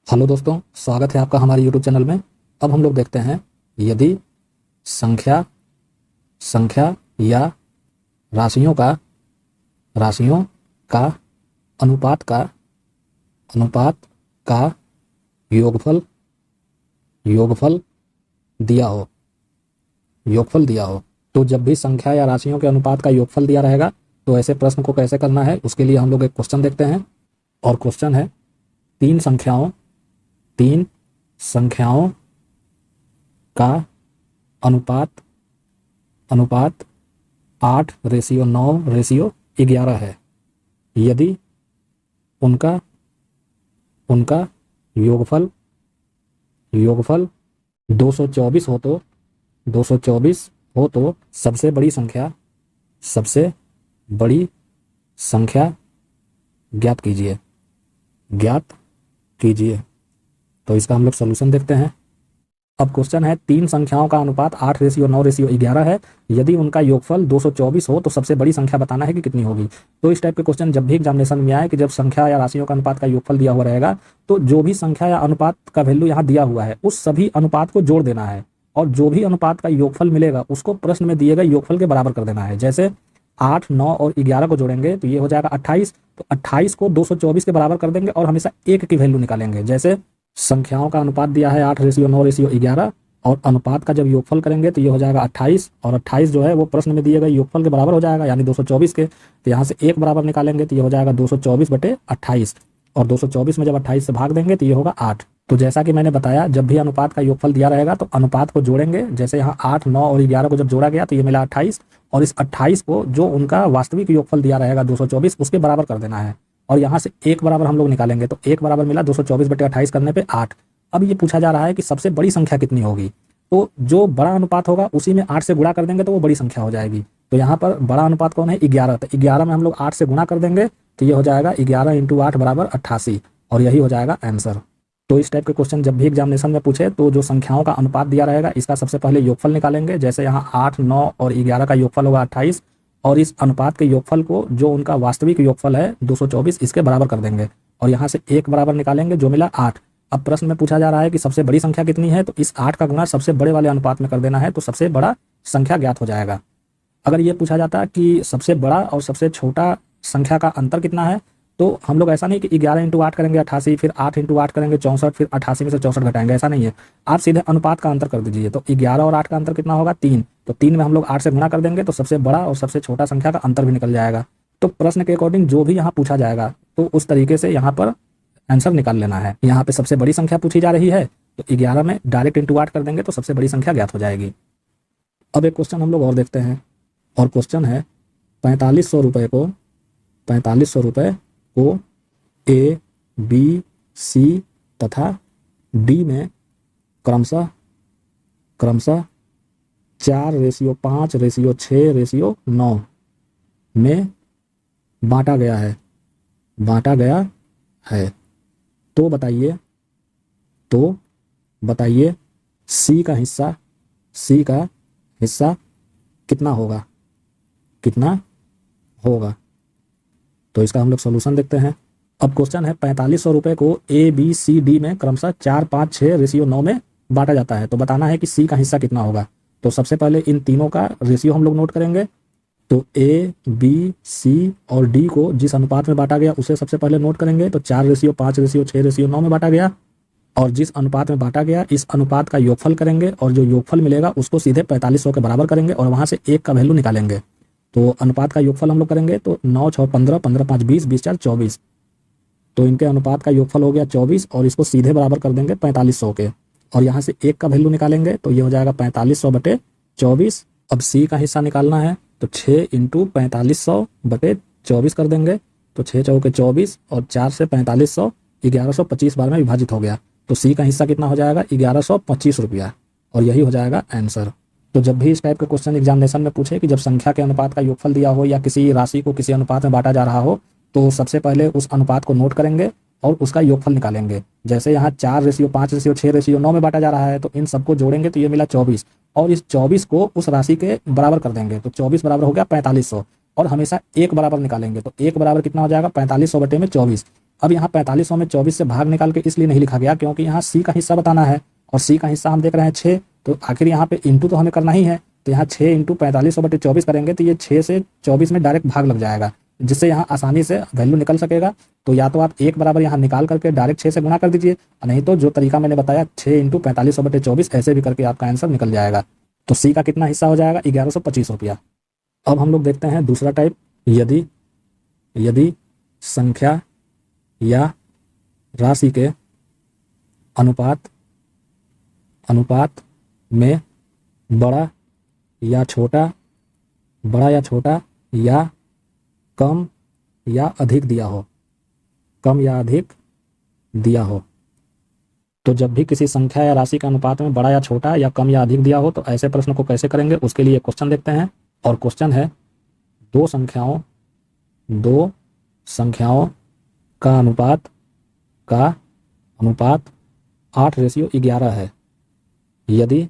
Hello दोस्तों, स्वागत है आपका हमारे यूट्यूब चैनल में। अब हम लोग देखते हैं यदि संख्या संख्या या राशियों का राशियों का अनुपात का अनुपात का योगफल योगफल दिया हो तो जब भी संख्या या राशियों के अनुपात का योगफल दिया रहेगा तो ऐसे प्रश्न को कैसे करना है, उसके लिए हम लोग एक क्वेश्चन देखते हैं। और क्वेश्चन है, तीन संख्याओं का अनुपात अनुपात 8:9:11 है। यदि उनका उनका योगफल योगफल 224 हो तो सबसे बड़ी संख्या ज्ञात कीजिए। तो इसका हम लोग सोल्यूशन देखते हैं। अब क्वेश्चन है, तीन संख्याओं का अनुपात 8:9:11 है। यदि उनका योगफल 224 हो तो सबसे बड़ी संख्या बताना है कि कितनी होगी। तो इस टाइप के क्वेश्चन जब भी एग्जामिनेशन में आए कि जब संख्या या राशियों का अनुपात का योगफल दिया हुआ रहेगा तो जो भी संख्या या अनुपात का वैल्यू यहाँ दिया हुआ है उस सभी अनुपात को जोड़ देना है और जो भी अनुपात का योगफल मिलेगा उसको प्रश्न में दिए गए योगफल के बराबर कर देना है। जैसे 8, 9 और 11 को जोड़ेंगे तो ये हो जाएगा 28। तो 28 को 224 के बराबर कर देंगे और हमेशा एक की वैल्यू निकालेंगे। जैसे संख्याओं का अनुपात दिया है 8:9:11 और अनुपात का जब योगफल करेंगे तो ये हो जाएगा 28 और 28 जो है वो प्रश्न में दिए गए योगफल के बराबर हो जाएगा यानी 224 के। तो यहाँ से एक बराबर निकालेंगे तो ये हो जाएगा 224/28 और 224 में जब 28 से भाग देंगे तो ये होगा 8। तो जैसा कि मैंने बताया, जब भी अनुपात का योगफल दिया रहेगा तो अनुपात को जोड़ेंगे। जैसे यहाँ 8, 9 और 11 को जब जोड़ा गया तो ये मिला 28 और इस 28 को जो उनका वास्तविक योगफल दिया रहेगा 224 उसके बराबर कर देना है और यहाँ से एक बराबर हम लोग निकालेंगे। तो एक बराबर मिला 224/28 करने पे 8। अब ये पूछा जा रहा है कि सबसे बड़ी संख्या कितनी होगी। तो जो बड़ा अनुपात होगा उसी में 8 से गुणा कर देंगे तो वो बड़ी संख्या हो जाएगी। तो यहाँ पर बड़ा अनुपात कौन है? 11। तो 11 में हम लोग 8 से गुणा कर देंगे तो ये हो जाएगा 11 × 8 = 88 और यही हो जाएगा आंसर। तो इस टाइप के क्वेश्चन जब भी एग्जामिनेशन में पूछे तो जो संख्याओं का अनुपात दिया रहेगा इसका सबसे पहले योगफल निकालेंगे। जैसे यहाँ 8, 9 और 11 का योगफल होगा 28 और इस अनुपात के योगफल को जो उनका वास्तविक योगफल है 224 इसके बराबर कर देंगे और यहाँ से एक बराबर निकालेंगे जो मिला 8। अब प्रश्न में पूछा जा रहा है कि सबसे बड़ी संख्या कितनी है, तो इस 8 का गुणा सबसे बड़े वाले अनुपात में कर देना है तो सबसे बड़ा संख्या ज्ञात हो जाएगा। अगर ये पूछा जाता कि सबसे बड़ा और सबसे छोटा संख्या का अंतर कितना है तो हम लोग ऐसा नहीं कि 11 × 8 करेंगे 88, फिर 8 × 8 करेंगे 64, फिर 88 में से 64 घटाएंगे, ऐसा नहीं है। आप सीधे अनुपात का अंतर कर दीजिए। तो 11 और 8 का अंतर कितना होगा? 3। तो 3 में हम लोग 8 से गुणा कर देंगे तो सबसे बड़ा और सबसे छोटा संख्या का अंतर भी निकल जाएगा। तो प्रश्न के अकॉर्डिंग जो भी यहाँ पूछा जाएगा तो उस तरीके से यहाँ पर आंसर निकाल लेना है। यहाँ पे सबसे बड़ी संख्या पूछी जा रही है तो 11 में डायरेक्ट × 8 कर देंगे तो सबसे बड़ी संख्या ज्ञात हो जाएगी। अब एक क्वेश्चन हम लोग और देखते हैं और क्वेश्चन है, 4500 रुपये को A, B, C तथा D में क्रमशः 4:5:6:9 में बांटा गया है। तो बताइए C का हिस्सा कितना होगा। तो इसका हम लोग सोल्यूशन देखते हैं। अब क्वेश्चन है, 4500 रुपये को A, B, C, D में क्रमशः 4:5:6:9 में बांटा जाता है। तो बताना है कि C का हिस्सा कितना होगा। तो सबसे पहले इन तीनों का रेशियो हम लोग नोट करेंगे। तो A, B, C और D को जिस अनुपात में बांटा गया उसे सबसे पहले नोट करेंगे। तो 4:5:6:9 में बांटा गया और जिस अनुपात में बांटा गया इस अनुपात का योगफल करेंगे और जो योगफल मिलेगा उसको सीधे 4500 के बराबर करेंगे और वहाँ से एक का वैल्यू निकालेंगे। तो अनुपात का योगफल हम लोग करेंगे तो 9, 6, 15, 15, 5, 20, 20, 4, 24। तो इनके अनुपात का योगफल हो गया 24 और इसको सीधे बराबर कर देंगे 4500 के और यहाँ से एक का वैल्यू निकालेंगे तो ये हो जाएगा 4500/24। अब C का हिस्सा निकालना है तो 6 × 4500/24 कर देंगे। तो 6 चौके 24 और 4 से 4500 1125 बार में विभाजित हो गया। तो C का हिस्सा कितना हो जाएगा? 1125 रुपया और यही हो जाएगा आंसर। तो जब भी इस टाइप के क्वेश्चन एग्जामिनेशन में पूछे कि जब संख्या के अनुपात का योगफल दिया हो या किसी राशि को किसी अनुपात में बांटा जा रहा हो तो सबसे पहले उस अनुपात को नोट करेंगे और उसका योगफल निकालेंगे। जैसे यहाँ 4:5:6:9 में बांटा जा रहा है तो इन सबको जोड़ेंगे तो ये मिला 24 और इस 24 को उस राशि के बराबर कर देंगे। तो 24 बराबर हो गया 4500 और हमेशा एक बराबर निकालेंगे। तो एक बराबर कितना हो जाएगा? 4500/24। अब यहाँ 4500 में 24 से भाग निकाल के इसलिए नहीं लिखा गया क्योंकि यहाँ सी का हिस्सा बताना है और सी का हिस्सा हम देख रहे हैं 6, तो आखिर यहाँ पे इंटू तो हमें करना ही है। तो यहाँ 6 इंटू 4500/24 करेंगे तो ये 6 से 24 में डायरेक्ट भाग लग जाएगा, जिससे यहाँ आसानी से वैल्यू निकल सकेगा। तो या तो आप 1 बराबर यहाँ निकाल करके डायरेक्ट 6 से गुणा कर दीजिए, नहीं तो जो तरीका मैंने बताया 6 इंटू 4500/24 ऐसे भी करके आपका आंसर निकल जाएगा। तो सी का कितना हिस्सा हो जाएगा? 1125 रुपया। अब हम लोग देखते हैं दूसरा टाइप, यदि संख्या या राशि के अनुपात में बड़ा या छोटा या कम या अधिक दिया हो, तो जब भी किसी संख्या या राशि का अनुपात में बड़ा या छोटा या कम या अधिक दिया हो तो ऐसे प्रश्न को कैसे करेंगे, उसके लिए क्वेश्चन देखते हैं। और क्वेश्चन है दो संख्याओं का अनुपात 8:11 है। यदि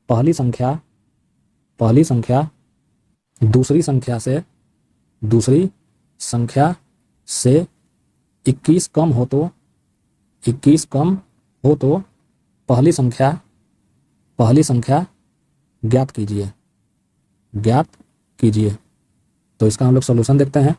पहली संख्या दूसरी संख्या से 21 कम हो तो पहली संख्या ज्ञात कीजिए। तो इसका हम लोग सॉल्यूशन देखते हैं।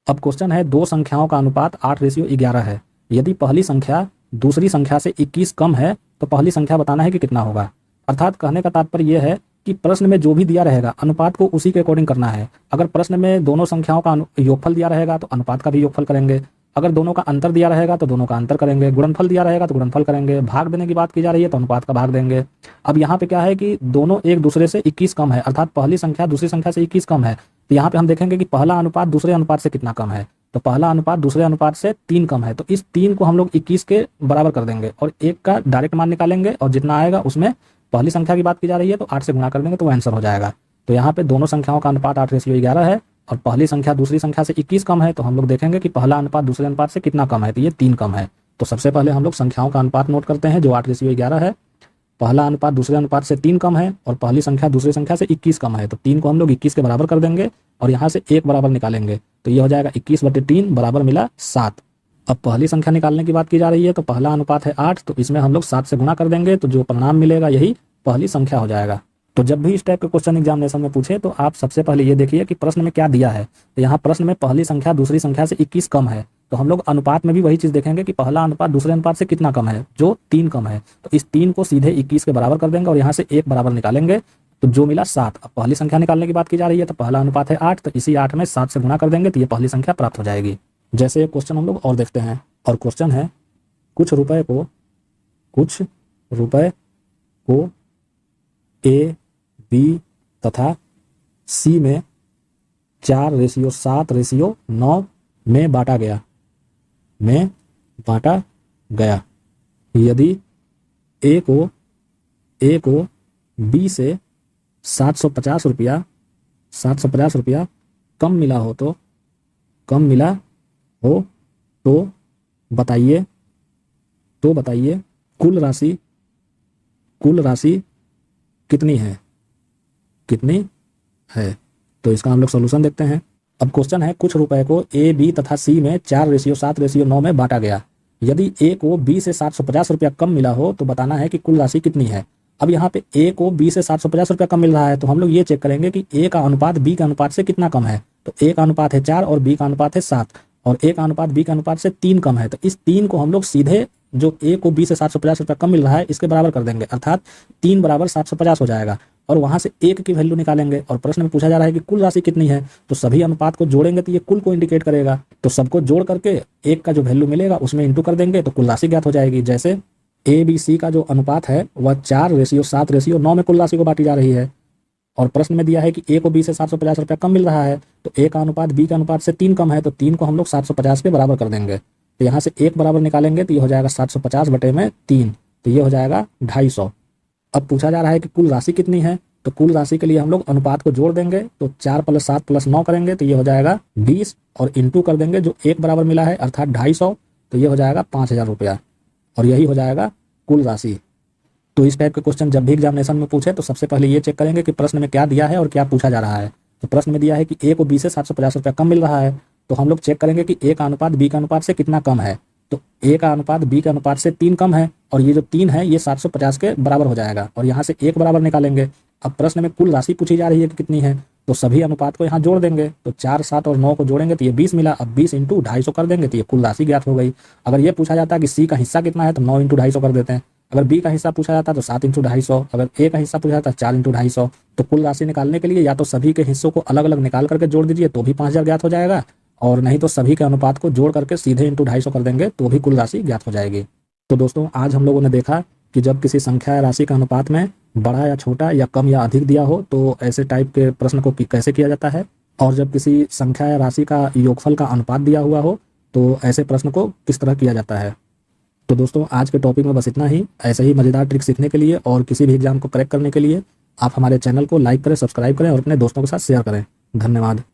अब क्वेश्चन है दो संख्याओं का अनुपात 8:11 है। यदि पहली संख्या दूसरी संख्या से 21 कम है तो पहली संख्या बताना है कि कितना होगा। अर्थात कहने का तात्पर्य यह है कि प्रश्न में जो भी दिया रहेगा अनुपात को उसी के अकॉर्डिंग करना है। अगर प्रश्न में दोनों संख्याओं का योगफल दिया रहेगा तो अनुपात का भी योगफल करेंगे, अगर दोनों का अंतर दिया रहेगा तो दोनों का अंतर करेंगे, गुणनफल दिया रहेगा तो गुणनफल करेंगे, भाग देने की बात की जा रही है तो अनुपात का भाग देंगे। अब यहाँ पे क्या है कि दोनों एक दूसरे से 21 कम है, अर्थात पहली संख्या दूसरी संख्या से 21 कम है, तो यहाँ पे हम देखेंगे कि पहला अनुपात दूसरे अनुपात से कितना कम है। तो पहला अनुपात दूसरे अनुपात से 3 कम है, तो इस 3 को हम लोग 21 के बराबर कर देंगे और 1 का डायरेक्ट मान निकालेंगे और जितना आएगा उसमें पहली संख्या की बात की जा रही है तो 8 से गुणा कर देंगे तो वो आंसर हो जाएगा। तो यहाँ पे दोनों संख्याओं का अनुपात 8:11 है और पहली संख्या दूसरी संख्या से 21 कम है, तो हम लोग देखेंगे कि पहला अनुपात दूसरे अनुपात से कितना कम है, तो ये 3 कम है। तो सबसे पहले हम लोग संख्याओं का अनुपात नोट करते हैं जो 8:11 है। पहला अनुपात दूसरे अनुपात से 3 कम है और पहली संख्या दूसरी संख्या से 21 कम है, तो 3 को हम लोग 21 के बराबर कर देंगे और यहाँ से 1 बराबर निकालेंगे तो ये हो जाएगा 21/3 बराबर मिला 7। अब पहली संख्या निकालने की बात की जा रही है तो पहला अनुपात है 8, तो इसमें हम लोग 7 से गुणा कर देंगे तो जो परिणाम मिलेगा यही पहली संख्या हो जाएगा। तो जब भी इस टाइप के क्वेश्चन एग्जामिनेशन में पूछे तो आप सबसे पहले ये देखिए कि प्रश्न में क्या दिया है। तो यहाँ प्रश्न में पहली संख्या दूसरी संख्या से 21 कम है, तो हम लोग अनुपात में भी वही चीज देखेंगे कि पहला अनुपात दूसरे अनुपात से कितना कम है, जो 3 कम है। तो इस 3 को सीधे 21 के बराबर कर देंगे और यहाँ से 1 बराबर निकालेंगे तो जो मिला 7। अब पहली संख्या निकालने की बात की जा रही है तो पहला अनुपात है 8, तो इसी 8 में 7 से गुणा कर देंगे तो ये पहली संख्या प्राप्त हो जाएगी। जैसे एक क्वेश्चन हम लोग और देखते हैं और क्वेश्चन है कुछ रुपए को ए, बी तथा सी में 4:7:9 में बांटा गया। यदि ए को बी से 750 रुपया कम मिला हो तो बताइए कुल राशि कितनी है। तो इसका हम लोग सॉल्यूशन देखते हैं। अब क्वेश्चन है कुछ रुपए को ए, बी तथा सी में 4:7:9 में बांटा गया। यदि ए को बी से 750 रुपया कम मिला हो तो बताना है कि कुल राशि कितनी है। अब यहाँ पे ए को बी से 750 रुपया कम मिल रहा है तो हम लोग ये चेक करेंगे कि ए का अनुपात बी के अनुपात से कितना कम है। तो ए का अनुपात है 4 और बी का अनुपात है 7 और ए का अनुपात बी के अनुपात से 3 कम है, तो इस 3 को हम लोग सीधे जो ए को बी से 750 रुपया कम मिल रहा है इसके बराबर कर देंगे, अर्थात 3 बराबर 750 हो जाएगा और वहां से 1 की वैल्यू निकालेंगे। और प्रश्न में पूछा जा रहा है कि कुल राशि कितनी है, तो सभी अनुपात को जोड़ेंगे तो ये कुल को इंडिकेट करेगा, तो सबको जोड़ करके 1 का जो वैल्यू मिलेगा उसमें इंटू कर देंगे तो कुल राशि ज्ञात हो जाएगी। जैसे ए बी सी का जो अनुपात है वह 4:7:9 में कुल राशि को बांटी जा रही है और प्रश्न में दिया है कि ए को बी से 750 रुपया कम मिल रहा है, तो ए का अनुपात बी का अनुपात से 3 कम है, तो 3 को हम लोग 750 के बराबर कर देंगे। तो यहाँ से 1 बराबर निकालेंगे तो ये हो जाएगा 750/3, तो ये हो जाएगा 250। अब पूछा जा रहा है कि कुल राशि कितनी है, तो कुल राशि के लिए हम लोग अनुपात को जोड़ देंगे तो 4 + 7 + 9 करेंगे तो ये हो जाएगा 20 और इंटू कर देंगे जो 1 बराबर मिला है अर्थात 250, तो ये हो जाएगा 5000 रुपया और यही हो जाएगा कुल राशि। तो इस टाइप के क्वेश्चन जब भी एग्जामिनेशन में पूछे तो सबसे पहले ये चेक करेंगे कि प्रश्न में क्या दिया है और क्या पूछा जा रहा है। तो प्रश्न में दिया है कि ए को बी से 750 रुपया कम मिल रहा है, तो हम लोग चेक करेंगे कि ए का अनुपात बी का अनुपात से कितना कम है। तो ए का अनुपात बी के अनुपात से 3 कम है, और ये जो 3 है ये 750 के बराबर हो जाएगा, और यहाँ से 1 बराबर निकालेंगे। अब प्रश्न में कुल राशि पूछी जा रही है कि कितनी है, तो सभी अनुपात को यहाँ जोड़ देंगे। तो 4, 7 और 9 को जोड़ेंगे तो ये 20 मिला। अब 20 इंटू 250 कर देंगे तो ये कुल राशि ज्ञात हो गई। अगर ये पूछा जाता है कि सी का हिस्सा कितना है तो 9 इंटू 250 कर देते हैं। अगर बी का हिस्सा पूछा जाता है तो 7 इंटू 250। अगर ए का हिस्सा पूछा जाता है 4 इंटू 250। तो कुल राशि निकालने के लिए या तो सभी के हिस्सों को अलग अलग निकाल करके जोड़ दीजिए तो भी 5000 ज्ञात हो जाएगा, और नहीं तो सभी के अनुपात को जोड़ करके सीधे इंटू 250 कर देंगे तो भी कुल राशि ज्ञात हो जाएगी। तो दोस्तों आज हम लोगों ने देखा कि जब किसी संख्या या राशि का अनुपात में बड़ा या छोटा या कम या अधिक दिया हो तो ऐसे टाइप के प्रश्न को कैसे किया जाता है, और जब किसी संख्या या राशि का योगफल का अनुपात दिया हुआ हो तो ऐसे प्रश्न को किस तरह किया जाता है। तो दोस्तों आज के टॉपिक में बस इतना ही। ऐसे ही मज़ेदार ट्रिक सीखने के लिए और किसी भी एग्जाम को क्रैक करने के लिए आप हमारे चैनल को लाइक करें, सब्सक्राइब करें और अपने दोस्तों के साथ शेयर करें। धन्यवाद।